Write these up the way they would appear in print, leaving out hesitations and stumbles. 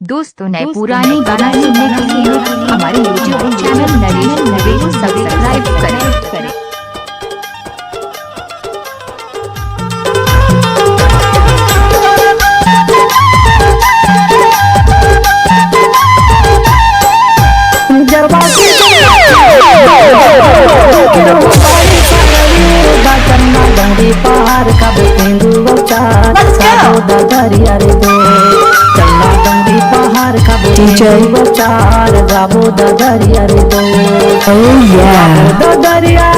दोस्तों नए पुराने गाना सुनने के लिए हमारे YouTube चैनल नरेश को सब्सक्राइब करें। पार का बेंदु चार साबो दरिया रे दो चन्ना डंडी पहाड़ का बेंदु चार गाबो दरिया रे दो गाबो दरिया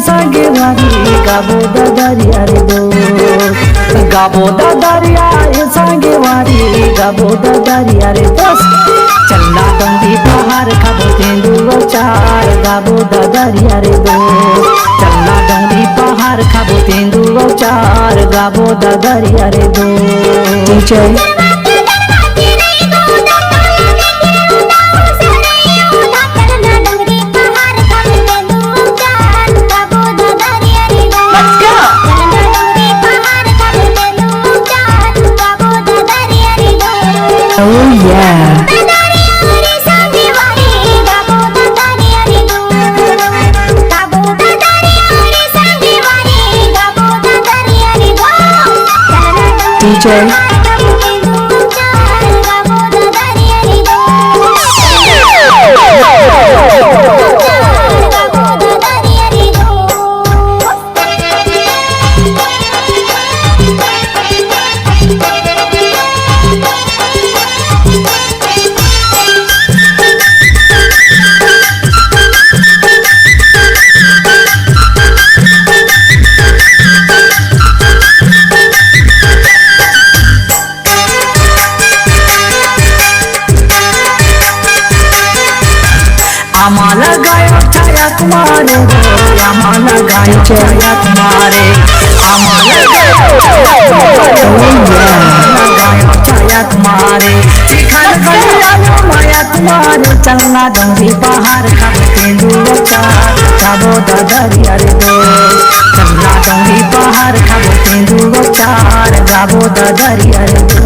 संगे वारी गाबो दरिया रे दो गाबो दरिया संगे वारी गाबो दरिया रे दो चन्ना डंडी पहाड़ का बेंदु चार गाबो दरिया रे दो चन्ना डंडी पहाड़ खाबो तेंदुओ चार गाबो दरिया रे दो आमाला गायो छाया कुमारे आमाला गायो छाया कुमारे आमाला गायो छाया कुमारे चिखल गलिया माया कुमारे चलना डंडी पहाड़ का तेंदुओ चार गाबो दरिया रे दो चलना डंडी पहाड़ का तेंदुओ चार गाबो दरिया रे दो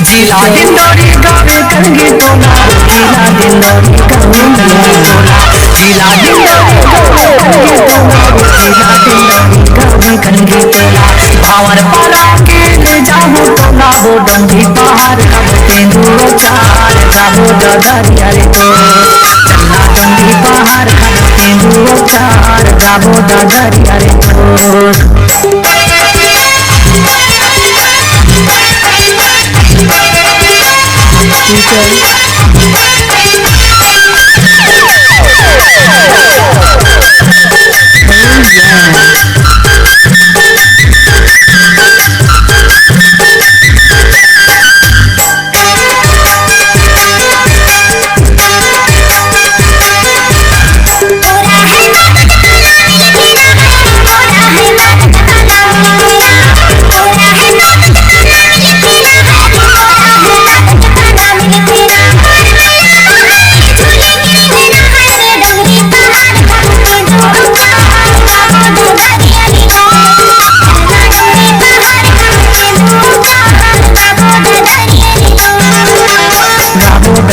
जिला दिंडोरी गावे कंगी टोला जिला दिंडोरी गावे कंगी टोला जिला दिंडोरी गावे कंगी टोला भावर पाला के ले जाऊं टोला वो डंडी पहाड़ का तेंदुओ चार गाबो दरिया रे दो चन्ना डंडी पहाड़ का तेंदुओ चार गाबो दरिया रे दो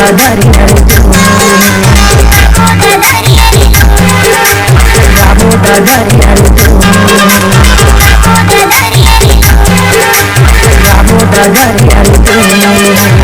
দাদারিয়া রে তো যাবো দাদারিয়া রে তো যাবো দাদারিয়া রে তো